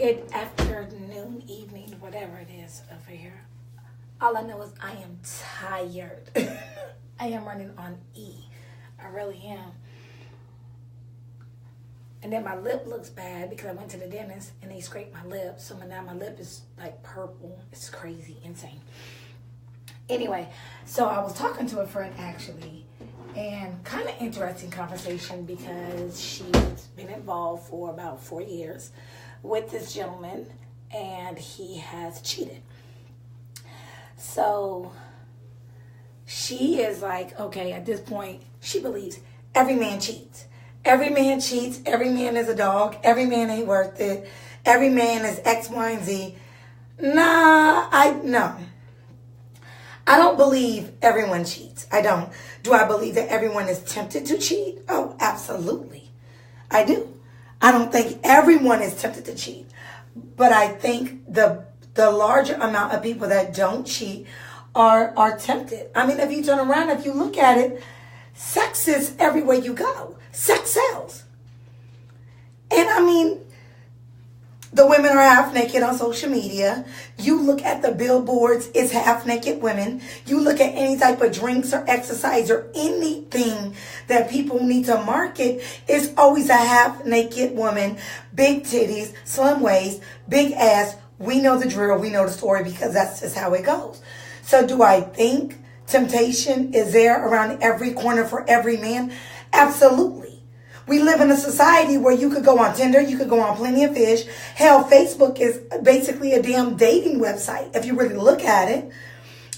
Good afternoon, evening, whatever it is over here. All I know is I am tired. I am running on E. I really am. And then my lip looks bad because I went to the dentist and they scraped my lip. So now my lip is like purple. It's crazy, insane. Anyway, so I was talking to a friend actually, and kind of interesting conversation because she's been involved for about 4 years with this gentleman and he has cheated. So she is like, okay, at this point, she believes every man cheats. Every man cheats. Every man is a dog. Every man ain't worth it. Every man is X, Y, and Z. No. I don't believe everyone cheats. I don't. Do I believe that everyone is tempted to cheat? Oh, absolutely. I do. I don't think everyone is tempted to cheat. But I think the larger amount of people that don't cheat are tempted. I mean, if you turn around, if you look at it, sex is everywhere you go. Sex sells. And I mean, the women are half naked on social media. You look at the billboards, it's half naked women. You look at any type of drinks or exercise or anything that people need to market, it's always a half naked woman, big titties, slim waist, big ass. We know the drill. We know the story because that's just how it goes. So do I think temptation is there around every corner for every man? Absolutely. We live in a society where you could go on Tinder, you could go on Plenty of Fish. Hell, Facebook is basically a damn dating website if you really look at it.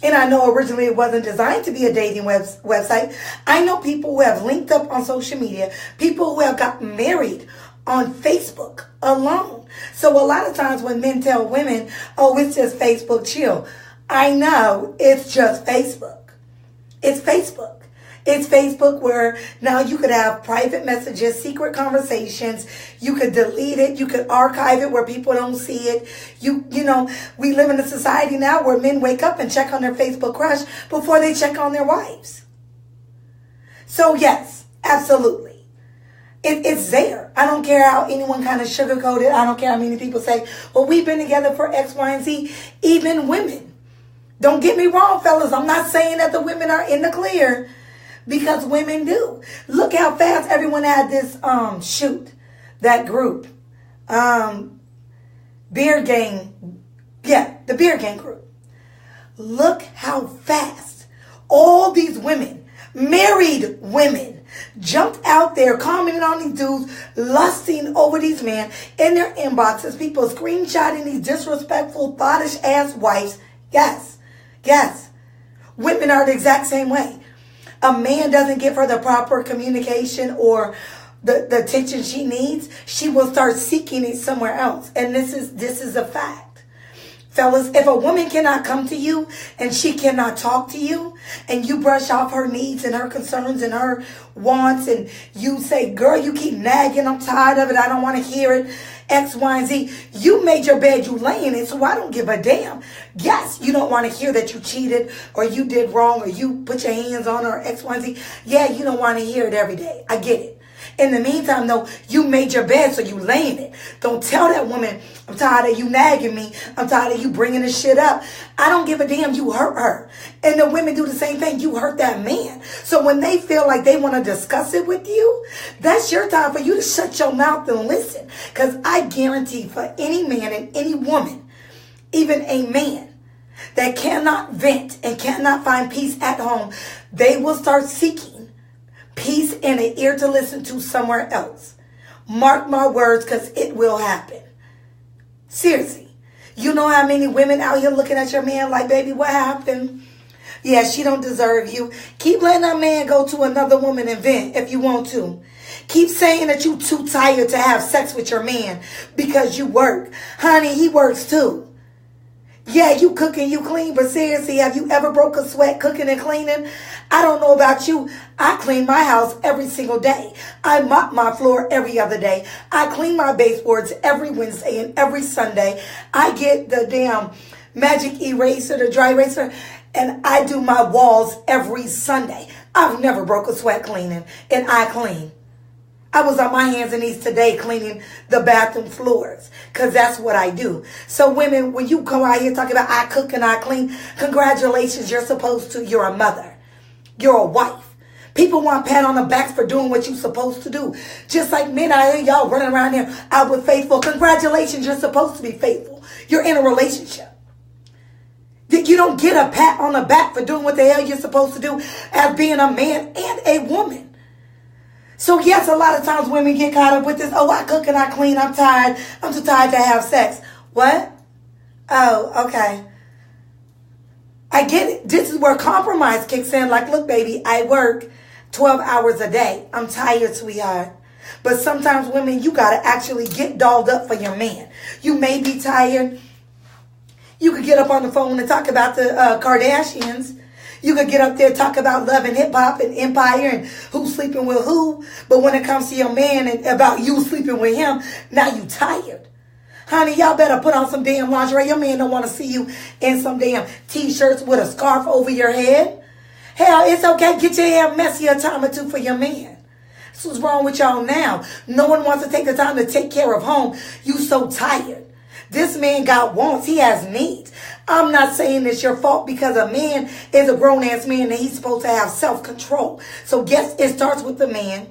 And I know originally it wasn't designed to be a dating website. I know people who have linked up on social media, people who have gotten married on Facebook alone. So a lot of times when men tell women, oh, it's just Facebook, chill. I know it's just Facebook. It's Facebook. It's Facebook where now you could have private messages, secret conversations. You could delete it. You could archive it where people don't see it. You know, we live in a society now where men wake up and check on their Facebook crush before they check on their wives. So yes, absolutely. It's there. I don't care how anyone kind of sugarcoat it. I don't care how many people say, well, we've been together for X, Y, and Z. Even women. Don't get me wrong, fellas. I'm not saying that the women are in the clear. Because women do. Look how fast everyone had this shoot, that group. Beer Gang. Yeah, the Beer Gang group. Look how fast all these women, married women, jumped out there commenting on these dudes, lusting over these men in their inboxes, people screenshotting these disrespectful, thottish ass wives. Yes. Women are the exact same way. A man doesn't give her the proper communication or the attention she needs, she will start seeking it somewhere else. And this is a fact. Fellas, if a woman cannot come to you and she cannot talk to you and you brush off her needs and her concerns and her wants and you say, girl, you keep nagging, I'm tired of it, I don't want to hear it, X, Y, and Z. You made your bed, you lay in it, so I don't give a damn. Yes, you don't want to hear that you cheated or you did wrong or you put your hands on her, X, Y, and Z. Yeah, you don't want to hear it every day. I get it. In the meantime, though, you made your bed, so you lay in it. Don't tell that woman, I'm tired of you nagging me. I'm tired of you bringing this shit up. I don't give a damn. You hurt her. And the women do the same thing. You hurt that man. So when they feel like they want to discuss it with you, that's your time for you to shut your mouth and listen. Because I guarantee for any man and any woman, even a man, that cannot vent and cannot find peace at home, they will start seeking peace and an ear to listen to somewhere else. Mark my words, because it will happen. Seriously. You know how many women out here looking at your man like, baby, what happened? Yeah, she don't deserve you. Keep letting that man go to another woman and vent if you want to. Keep saying that you too tired to have sex with your man because you work. Honey, he works too. Yeah, you cook and you clean, but seriously, have you ever broke a sweat cooking and cleaning? I don't know about you. I clean my house every single day. I mop my floor every other day. I clean my baseboards every Wednesday and every Sunday. I get the damn magic eraser, the dry eraser, and I do my walls every Sunday. I've never broke a sweat cleaning, and I clean. I was on my hands and knees today cleaning the bathroom floors because that's what I do. So women, when you come out here talking about I cook and I clean, congratulations, you're supposed to. You're a mother. You're a wife. People want pat on the backs for doing what you're supposed to do. Just like men, I hear y'all running around here out with faithful. Congratulations, you're supposed to be faithful. You're in a relationship. You don't get a pat on the back for doing what the hell you're supposed to do as being a man and a woman. So yes, a lot of times women get caught up with this. Oh, I cook and I clean. I'm tired. I'm too tired to have sex. What? Oh, okay. I get it. This is where compromise kicks in. Like, look, baby, I work 12 hours a day. I'm tired, sweetheart. But sometimes women, you got to actually get dolled up for your man. You may be tired. You could get up on the phone and talk about the Kardashians. You could get up there, talk about love and hip hop and empire and who's sleeping with who. But when it comes to your man and about you sleeping with him, now you tired. Honey, y'all better put on some damn lingerie. Your man don't want to see you in some damn t-shirts with a scarf over your head. Hell, it's okay. Get your hair messy a time or two for your man. That's what's wrong with y'all now. No one wants to take the time to take care of home. You so tired. This man got wants. He has needs. I'm not saying it's your fault because a man is a grown-ass man and he's supposed to have self-control. So yes, it starts with the man.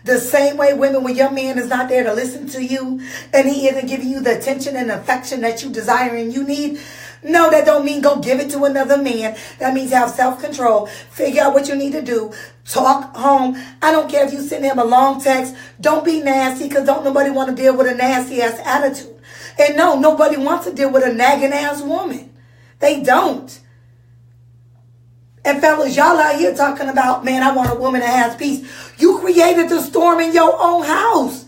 The same way, women, when your man is not there to listen to you and he isn't giving you the attention and affection that you desire and you need, no, that don't mean go give it to another man. That means have self-control. Figure out what you need to do. Talk home. I don't care if you send him a long text. Don't be nasty because don't nobody want to deal with a nasty-ass attitude. And no, nobody wants to deal with a nagging-ass woman. They don't. And fellas, y'all out here talking about, man, I want a woman that has peace. You created the storm in your own house.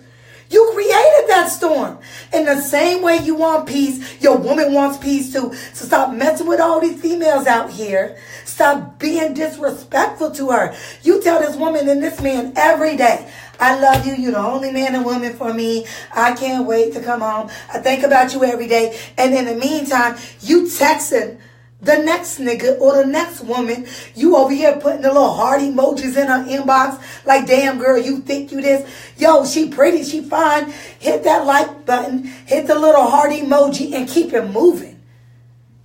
You created that storm. In the same way you want peace, your woman wants peace too. So stop messing with all these females out here. Stop being disrespectful to her. You tell this woman and this man every day, I love you. You're the only man and woman for me. I can't wait to come home. I think about you every day. And in the meantime, you texting the next nigga or the next woman. You over here putting the little heart emojis in her inbox. Like, damn, girl, you think you this? Yo, she pretty. She fine. Hit that like button. Hit the little heart emoji and keep it moving.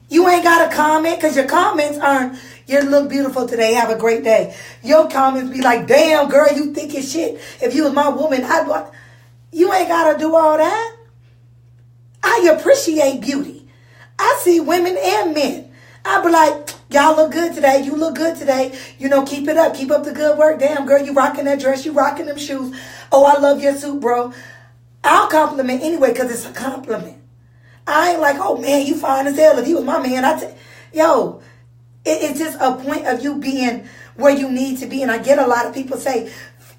You ain't got to comment because your comments aren't, you look beautiful today. Have a great day. Your comments be like, damn, girl, you think it's shit. If you was my woman, I'd want. You ain't got to do all that. I appreciate beauty. I see women and men. I be like, y'all look good today. You look good today. You know, keep it up. Keep up the good work. Damn, girl, you rocking that dress. You rocking them shoes. Oh, I love your suit, bro. I'll compliment anyway because it's a compliment. I ain't like, oh, man, you fine as hell. If you was my man, yo, it's just a point of you being where you need to be. And I get a lot of people say,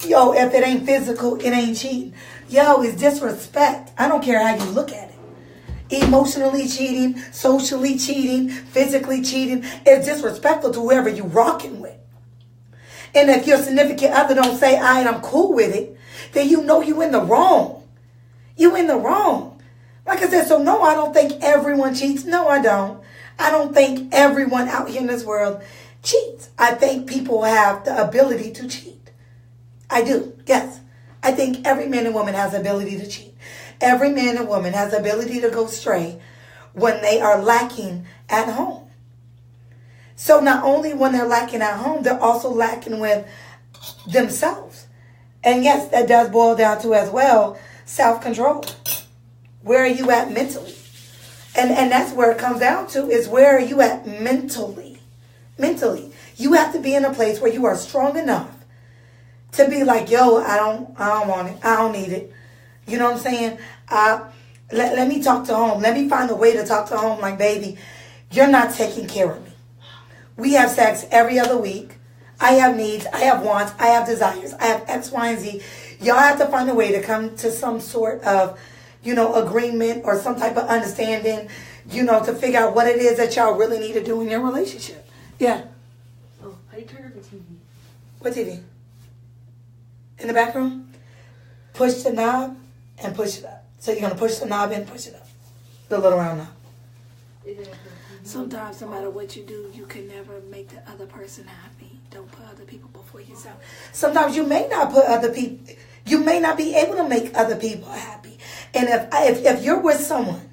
yo, if it ain't physical, it ain't cheating. Yo, it's disrespect. I don't care how you look at it. Emotionally cheating, socially cheating, physically cheating. It's disrespectful to whoever you rocking with. And if your significant other don't say, all right, I'm cool with it, then you know you in the wrong. You in the wrong. Like I said, so no, I don't think everyone cheats. No, I don't. I don't think everyone out here in this world cheats. I think people have the ability to cheat. I do, yes. I think every man and woman has the ability to cheat. Every man and woman has the ability to go stray when they are lacking at home. So not only when they're lacking at home, they're also lacking with themselves. And yes, that does boil down to as well self-control. Where are you at mentally? And that's where it comes down to is where are you at mentally? Mentally. You have to be in a place where you are strong enough to be like, yo, I don't want it. I don't need it. You know what I'm saying? Let me talk to home. Let me find a way to talk to home. Like, baby, you're not taking care of me. We have sex every other week. I have needs. I have wants. I have desires. I have X, Y, and Z. Y'all have to find a way to come to some sort of, agreement or some type of understanding, to figure out what it is that y'all really need to do in your relationship. Yeah. Oh, how do you turn off the TV? What TV? In the back room? Push the knob and push it up. So you're going to push the knob and push it up. The little round knob. Sometimes, no matter what you do, you can never make the other person happy. Don't put other people before yourself. Sometimes you may not put other people. You may not be able to make other people happy. And if you're with someone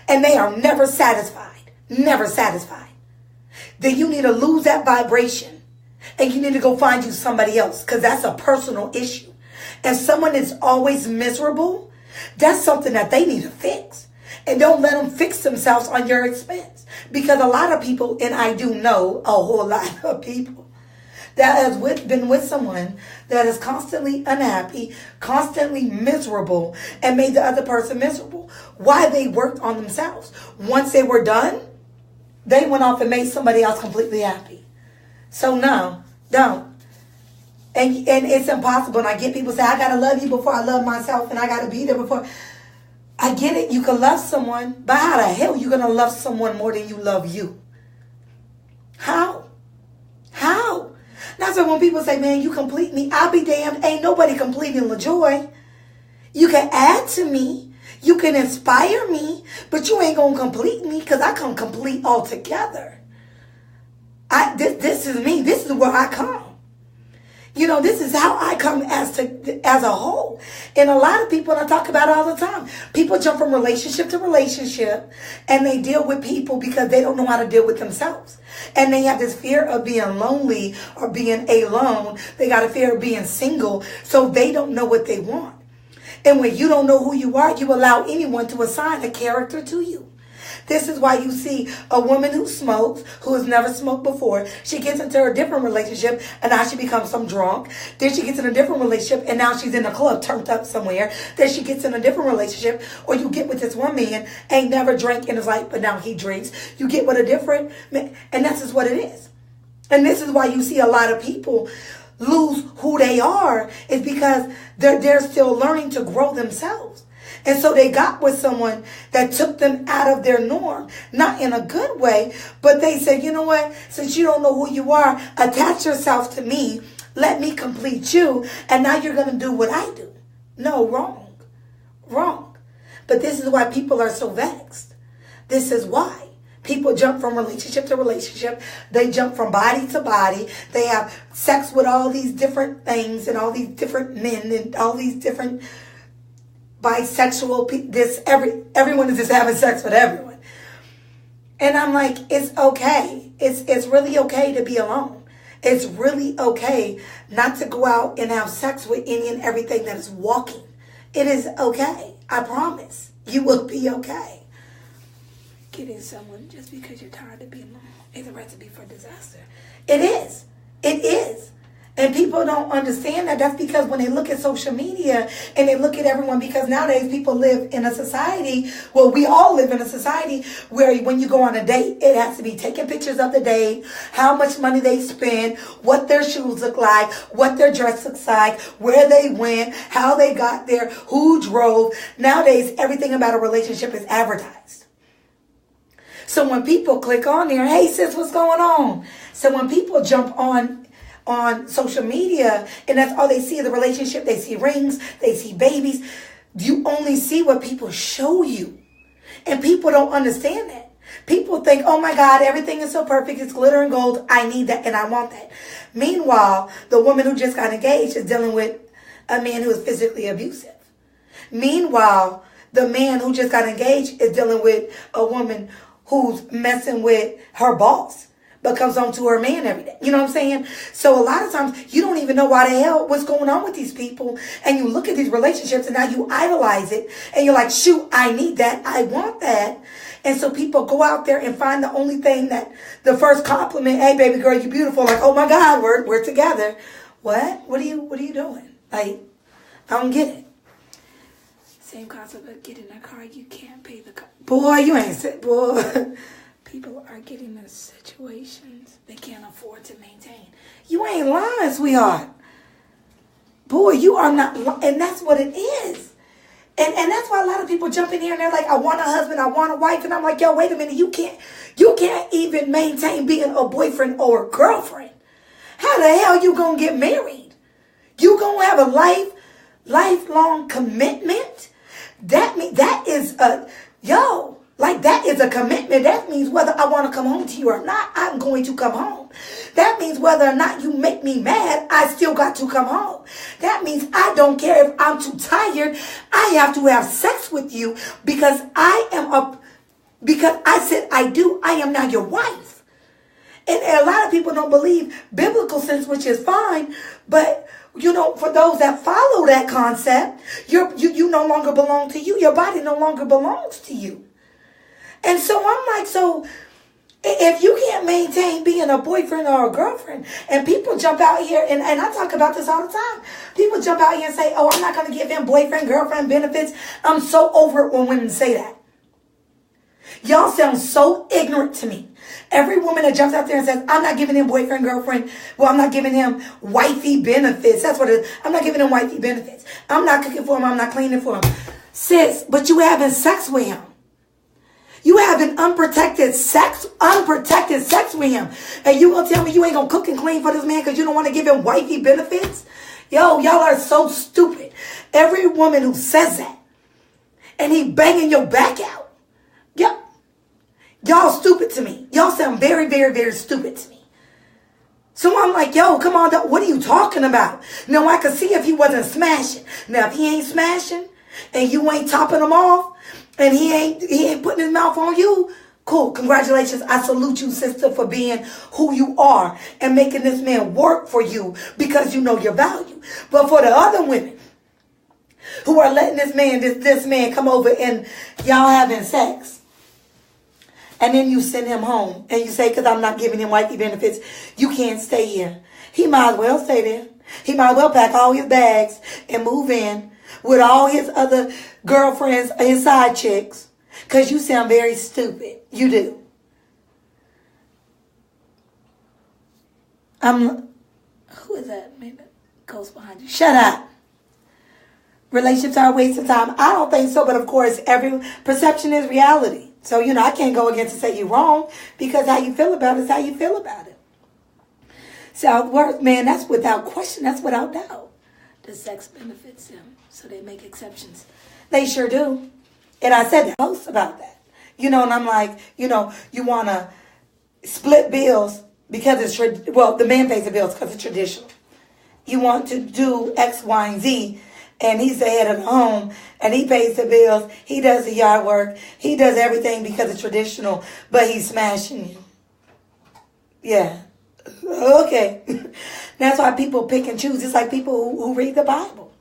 and they are never satisfied, then you need to lose that vibration and you need to go find you somebody else, because that's a personal issue. And someone is always miserable, that's something that they need to fix. And don't let them fix themselves on your expense. Because a lot of people, and I do know a whole lot of people, that has been with someone that is constantly unhappy, constantly miserable, and made the other person miserable. Why? They worked on themselves. Once they were done, they went off and made somebody else completely happy. So no, don't. And it's impossible. And I get people say, I got to love you before I love myself, and I got to be there before. I get it. You can love someone, but how the hell are you going to love someone more than you love you? How? How? That's why when people say, man, you complete me, I'll be damned. Ain't nobody completing LaJoy. You can add to me. You can inspire me, but you ain't going to complete me, because I come complete altogether. This is me. This is where I come. You know, this is how I come as a whole. And a lot of people, and I talk about it all the time, people jump from relationship to relationship and they deal with people because they don't know how to deal with themselves. And they have this fear of being lonely or being alone. They got a fear of being single, so they don't know what they want. And when you don't know who you are, you allow anyone to assign a character to you. This is why you see a woman who smokes, who has never smoked before. She gets into a different relationship and now she becomes some drunk. Then she gets in a different relationship and now she's in a club turned up somewhere. Then she gets in a different relationship. Or you get with this one man, ain't never drank in his life, but now he drinks. You get with a different man, and that's just what it is. And this is why you see a lot of people lose who they are, is because they're still learning to grow themselves. And so they got with someone that took them out of their norm, not in a good way, but they said, you know what, since you don't know who you are, attach yourself to me, let me complete you, and now you're going to do what I do. No, wrong. But this is why people are so vexed. This is why. People jump from relationship to relationship. They jump from body to body. They have sex with all these different things and all these different men and all these different bisexual, everyone is just having sex with everyone. And I'm like, it's okay. It's really okay to be alone. It's really okay not to go out and have sex with any and everything that is walking. It is okay. I promise. You will be okay. Getting someone just because you're tired of being alone is a recipe for disaster. It is. It is. And people don't understand that. That's because when they look at social media and they look at everyone, because nowadays people live in a society, well, we all live in a society where when you go on a date, it has to be taking pictures of the date, how much money they spend, what their shoes look like, what their dress looks like, where they went, how they got there, who drove. Nowadays, everything about a relationship is advertised. So when people click on there, hey sis, what's going on? So when people jump on social media and that's all they see of the relationship, they see rings, they see babies. You only see what people show you. And people don't understand that. People think, oh my God, everything is so perfect. It's glitter and gold. I need that and I want that. Meanwhile, the woman who just got engaged is dealing with a man who is physically abusive. Meanwhile, the man who just got engaged is dealing with a woman who's messing with her boss, but comes on to her man every day. You know what I'm saying? So a lot of times you don't even know why the hell what's going on with these people. And you look at these relationships and now you idolize it. And you're like, shoot, I need that. I want that. And so people go out there and find the only thing that the first compliment, hey baby girl, you beautiful. Like, oh my God, we're together. What? What are you doing? Like, I don't get it. Same concept of getting a car, you can't pay the car. Boy, you ain't sick, boy. People are getting in situations they can't afford to maintain. You ain't lying, sweetheart. Boy, you are not lying. And that's what it is. And that's why a lot of people jump in here and they're like, I want a husband, I want a wife. And I'm like, yo, wait a minute. You can't even maintain being a boyfriend or a girlfriend. How the hell you gonna get married? You gonna have a lifelong commitment? That is a commitment. That means whether I want to come home to you or not, I'm going to come home. That means whether or not you make me mad, I still got to come home. That means I don't care if I'm too tired. I have to have sex with you because because I said I do. I am now your wife. And a lot of people don't believe biblical sense, which is fine. But, for those that follow that concept, you no longer belong to you. Your body no longer belongs to you. And so I'm like, so if you can't maintain being a boyfriend or a girlfriend, and people jump out here, and I talk about this all the time. People jump out here and say, oh, I'm not going to give him boyfriend, girlfriend benefits. I'm so over it when women say that. Y'all sound so ignorant to me. Every woman that jumps out there and says, I'm not giving him boyfriend, girlfriend. Well, I'm not giving him wifey benefits. That's what it is. I'm not giving him wifey benefits. I'm not cooking for him. I'm not cleaning for him. Sis, but you having sex with him. You having unprotected sex with him. And you gonna tell me you ain't gonna cook and clean for this man because you don't want to give him wifey benefits? Yo, y'all are so stupid. Every woman who says that and he banging your back out. Yep. Y'all stupid to me. Y'all sound very, very, very stupid to me. So I'm like, yo, come on, what are you talking about? Now, I could see if he wasn't smashing. Now, if he ain't smashing and you ain't topping him off and he ain't putting his mouth on you, cool. Congratulations. I salute you, sister, for being who you are and making this man work for you because you know your value. But for the other women who are letting this man come over and y'all having sex, and then you send him home and you say, because I'm not giving him wifey benefits, you can't stay here. He might as well stay there. He might as well pack all his bags and move in with all his other girlfriends, his side chicks, because you sound very stupid. You do. Who is that? Maybe ghost behind you. Shut up. Relationships are a waste of time. I don't think so, but of course, every perception is reality. So, I can't go against and say you're wrong because how you feel about it is how you feel about it. Self-worth, man, that's without question. That's without doubt. The sex benefits them, so they make exceptions. They sure do. And I said to host about that. And I'm like, you want to split bills because it's, the man pays the bills because it's traditional. You want to do X, Y, and Z. And he's the head of the home, and he pays the bills. He does the yard work. He does everything because it's traditional, but he's smashing you. Yeah. Okay. That's why people pick and choose. It's like people who read the Bible.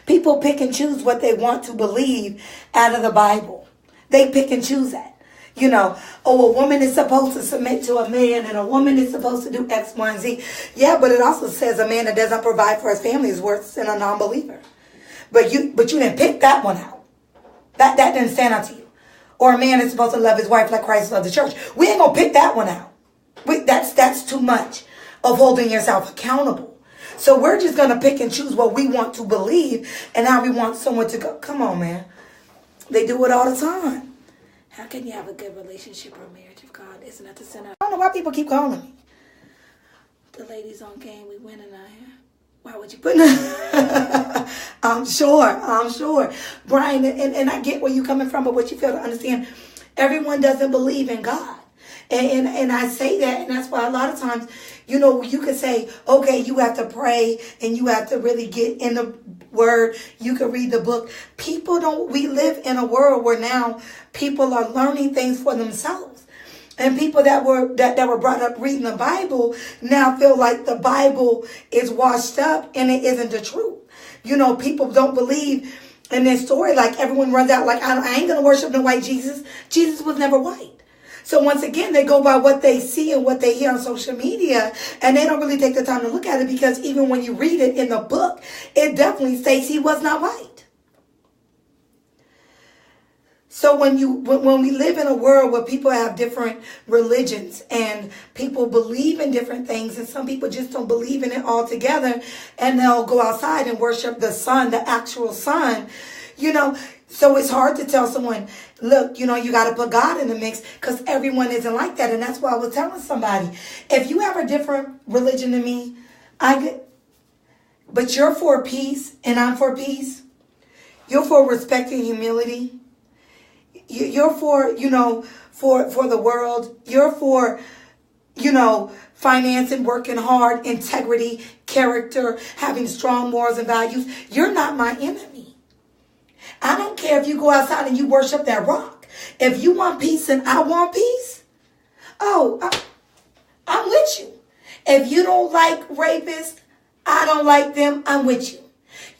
People pick and choose what they want to believe out of the Bible. They pick and choose that. A woman is supposed to submit to a man, and a woman is supposed to do X, Y, and Z. Yeah, but it also says a man that doesn't provide for his family is worse than a non-believer. But you didn't pick that one out. That didn't stand out to you. Or a man is supposed to love his wife like Christ loved the church. We ain't gonna pick that one out. That's too much of holding yourself accountable. So we're just gonna pick and choose what we want to believe and how we want someone to go. Come on, man. They do it all the time. How can you have a good relationship or marriage if God isn't at the center? I don't know why people keep calling me. The ladies on game, we winning out here. Why would you put I'm sure. Brian, and I get where you're coming from, but what you fail to understand, everyone doesn't believe in God. And I say that, and that's why a lot of times, you could say, okay, you have to pray and you have to really get in the word. You could read the book. We live in a world where now people are learning things for themselves. And people that were brought up reading the Bible now feel like the Bible is washed up and it isn't the truth. People don't believe in this story. Like everyone runs out like, I ain't going to worship no white Jesus. Jesus was never white. So once again, they go by what they see and what they hear on social media, and they don't really take the time to look at it because even when you read it in the book, it definitely states he was not white. So when we live in a world where people have different religions and people believe in different things, and some people just don't believe in it altogether, and they'll go outside and worship the sun, the actual sun, so it's hard to tell someone, look, you got to put God in the mix because everyone isn't like that. And that's why I was telling somebody, if you have a different religion than me, but you're for peace and I'm for peace. You're for respect and humility. You're for, for the world. You're for, financing, working hard, integrity, character, having strong morals and values. You're not my enemy. I don't care if you go outside and you worship that rock. If you want peace and I want peace, I'm with you. If you don't like rapists, I don't like them, I'm with you.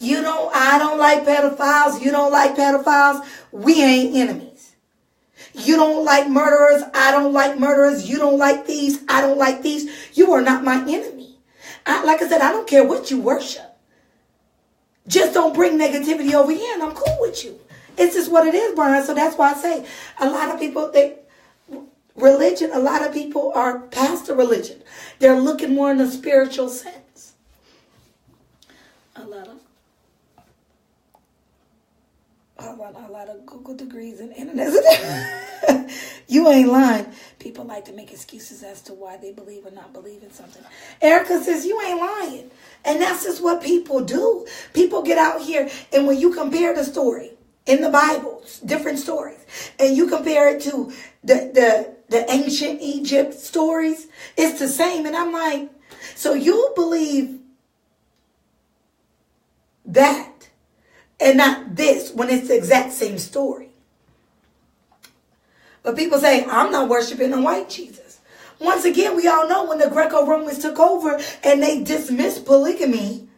I don't like pedophiles, you don't like pedophiles, we ain't enemies. You don't like murderers, I don't like murderers, you don't like thieves, I don't like thieves. You are not my enemy. Like I said, I don't care what you worship. Just don't bring negativity over here and I'm cool with you. It's just what it is, Brian. So that's why I say a lot of people, religion, a lot of people are past the religion. They're looking more in the spiritual sense. A lot of Google degrees and internet. You ain't lying. People like to make excuses as to why they believe or not believe in something. Erica says you ain't lying. And that's just what people do. People get out here and when you compare the story in the Bible, different stories, and you compare it to the ancient Egypt stories, it's the same. And I'm like, so you believe that and not this when it's the exact same story. But people say, I'm not worshiping a white Jesus. Once again, we all know when the Greco-Romans took over and they dismissed polygamy,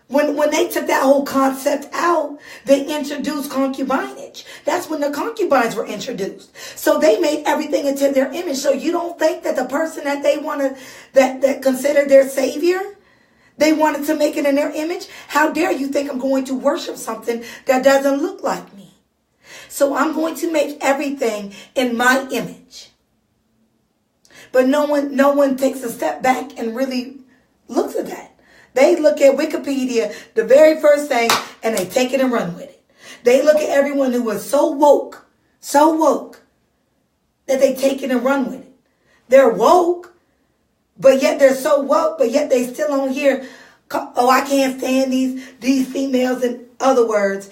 when they took that whole concept out, they introduced concubinage. That's when the concubines were introduced. So they made everything into their image. So you don't think that the person that they want to, that consider their savior, they wanted to make it in their image? How dare you think I'm going to worship something that doesn't look like me? So I'm going to make everything in my image. But no one takes a step back and really looks at that. They look at Wikipedia, the very first thing, and they take it and run with it. They look at everyone who was so woke, that they take it and run with it. They're woke, but yet they're so woke, but yet they still on here, oh, I can't stand these females. In other words,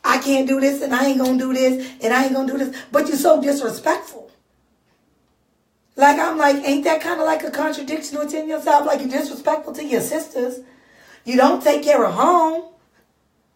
I can't do this, and I ain't going to do this, and I ain't going to do this. But you're so disrespectful. Like, I'm like, ain't that kind of like a contradiction within yourself? Like, you're disrespectful to your sisters. You don't take care of home.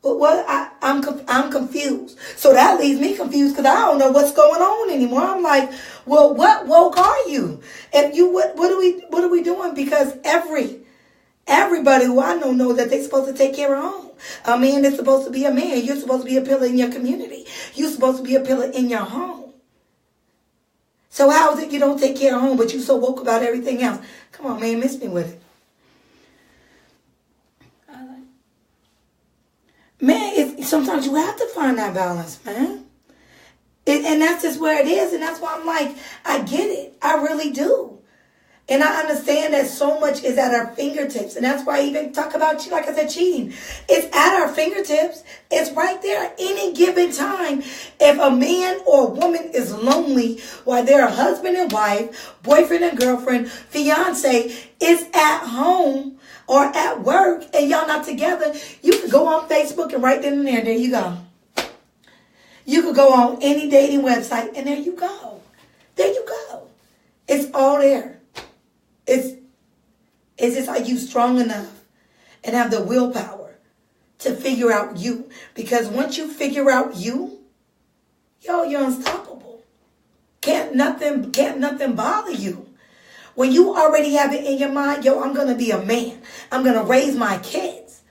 But what? I'm confused. So that leaves me confused because I don't know what's going on anymore. I'm like, well, what woke are you? And you, what are we doing? Because everybody who I know that they're supposed to take care of home. A man is supposed to be a man. You're supposed to be a pillar in your community. You're supposed to be a pillar in your home. So how is it you don't take care of home, but you so woke about everything else? Come on, man, miss me with it. Man, sometimes you have to find that balance, man. And that's just where it is. And that's why I'm like, I get it. I really do. And I understand that so much is at our fingertips. And that's why I even talk about, like I said, cheating. It's at our fingertips. It's right there at any given time. If a man or a woman is lonely while they're a husband and wife, boyfriend and girlfriend, fiance, is at home or at work and y'all not together, you can go on Facebook and right then and there you go. You could go on any dating website and there you go. There you go. It's all there. It's just, are you strong enough and have the willpower to figure out you? Because once you figure out you, you're unstoppable. Can't nothing bother you. When you already have it in your mind, I'm going to be a man. I'm going to raise my kids.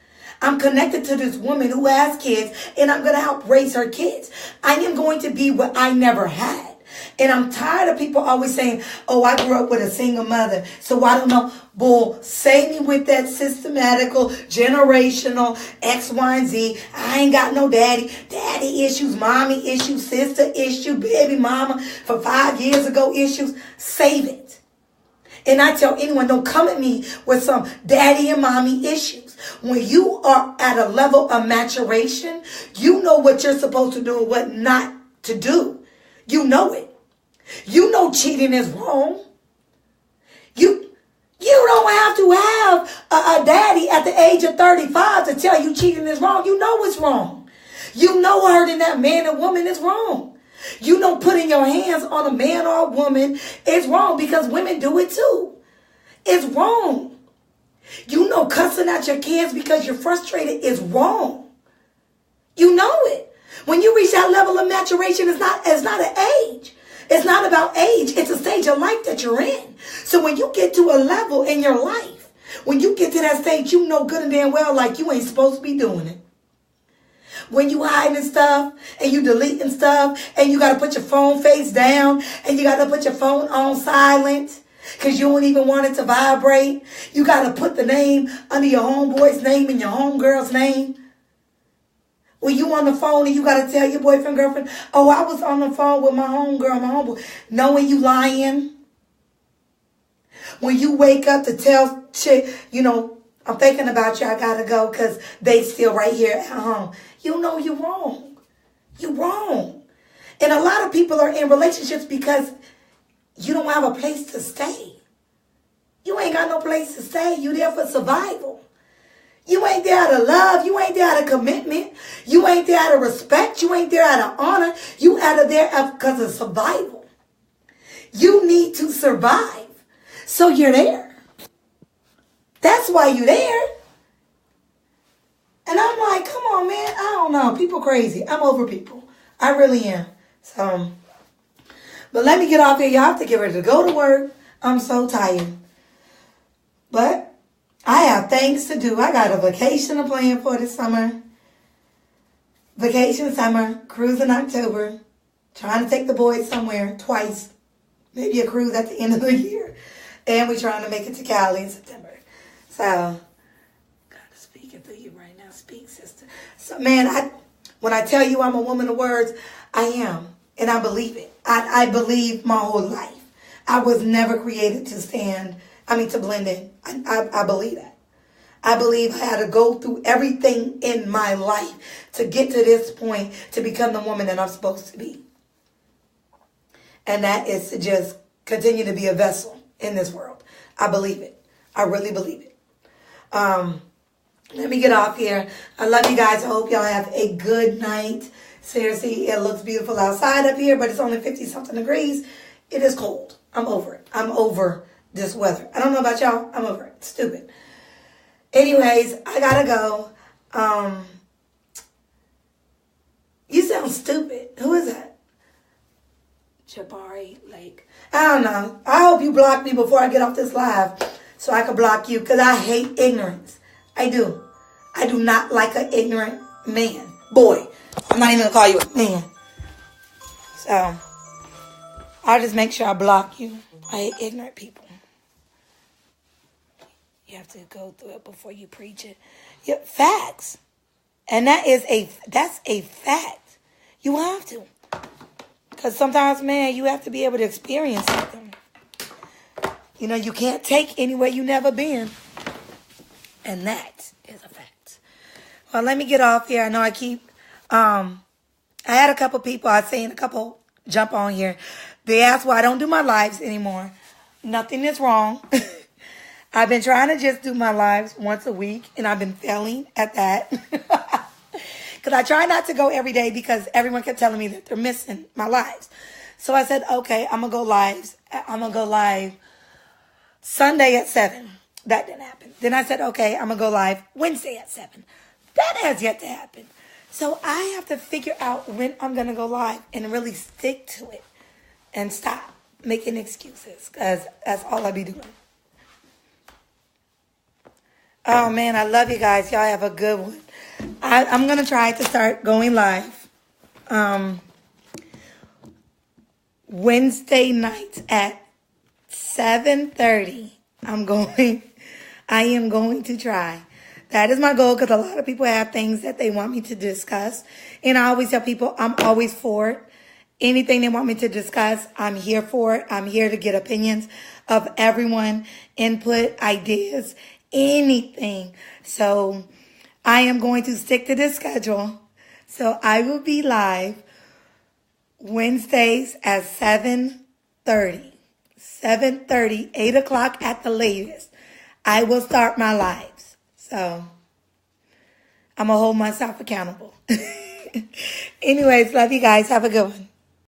I'm connected to this woman who has kids, and I'm going to help raise her kids. I am going to be what I never had. And I'm tired of people always saying, oh, I grew up with a single mother, so I don't know. Bull, save me with that systematical, generational X, Y, and Z. I ain't got no daddy. Daddy issues, mommy issues, sister issue, baby mama for 5 years ago issues. Save it. And I tell anyone, don't come at me with some daddy and mommy issues. When you are at a level of maturation, you know what you're supposed to do and what not to do. You know it. You know cheating is wrong. You don't have to have a daddy at the age of 35 to tell you cheating is wrong. You know it's wrong. You know hurting that man and woman is wrong. You know, putting your hands on a man or a woman is wrong because women do it too. It's wrong. You know, cussing at your kids because you're frustrated is wrong. You know it. When you reach that level of maturation, it's not an age. It's not about age. It's a stage of life that you're in. So when you get to a level in your life, when you get to that stage, you know good and damn well like you ain't supposed to be doing it. When you hiding stuff and you deleting stuff and you got to put your phone face down and you got to put your phone on silent because you don't even want it to vibrate. You got to put the name under your homeboy's name and your homegirl's name. When you on the phone and you got to tell your boyfriend, girlfriend, oh, I was on the phone with my homegirl, my homeboy, knowing you lying. When you wake up to tell chick, you know, I'm thinking about you, I got to go because they still right here at home. You know you're wrong. You're wrong. And a lot of people are in relationships because you don't have a place to stay. You ain't got no place to stay. You there for survival. You ain't there out of love. You ain't there out of commitment. You ain't there out of respect. You ain't there out of honor. You out of there because of survival. You need to survive. So you're there. That's why you're there. And I'm like, come on, man. I don't know. People crazy. I'm over people. I really am. So, but let me get off here. Y'all have to get ready to go to work. I'm so tired. But I have things to do. I got a vacation to plan for this summer. Vacation summer. Cruise in October. Trying to take the boys somewhere twice. Maybe a cruise at the end of the year. And we're trying to make it to Cali in September. So, God is speaking through you right now. Speak, sister. So, man, when I tell you I'm a woman of words, I am. And I believe it. I believe my whole life. I was never created to blend in. I believe that. I believe I had to go through everything in my life to get to this point to become the woman that I'm supposed to be. And that is to just continue to be a vessel in this world. I believe it. I really believe it. Let me get off here. I love you guys. I hope y'all have a good night. Seriously, it looks beautiful outside up here, but it's only 50-something degrees. It is cold. I'm over it. I'm over this weather. I don't know about y'all. I'm over it. It's stupid. Anyways, I gotta go. You sound stupid. Who is that? Jabari Lake. I don't know. I hope you block me before I get off this live so I can block you because I hate ignorance. I do. I do not like an ignorant man. Boy. I'm not even going to call you a man. So, I'll just make sure I block you. I hate ignorant people. You have to go through it before you preach it. Yeah, facts. And that's a fact. You have to. Because sometimes, man, you have to be able to experience something. You know, you can't take anywhere you never been. And that is a fact. Well, let me get off here. I know I keep... I had a couple people, I've seen a couple jump on here. They asked why I don't do my lives anymore. Nothing is wrong. I've been trying to just do my lives once a week, and I've been failing at that. Because I try not to go every day because everyone kept telling me that they're missing my lives. So I said, okay, I'm going to go live. I'm going to go live Sunday at 7. That didn't happen. Then I said, okay, I'm going to go live Wednesday at 7. That has yet to happen. So I have to figure out when I'm going to go live and really stick to it and stop making excuses because that's all I be doing. Oh, man, I love you guys. Y'all have a good one. I'm going to try to start going live Wednesday night at 7:30. I am going to try. That is my goal because a lot of people have things that they want me to discuss. And I always tell people I'm always for it. Anything they want me to discuss, I'm here for it. I'm here to get opinions of everyone, input, ideas, anything. So I am going to stick to this schedule. So I will be live Wednesdays at 7:30. 7:30, 8 o'clock at the latest. I will start my lives. So I'm going to hold myself accountable. Anyways, love you guys. Have a good one.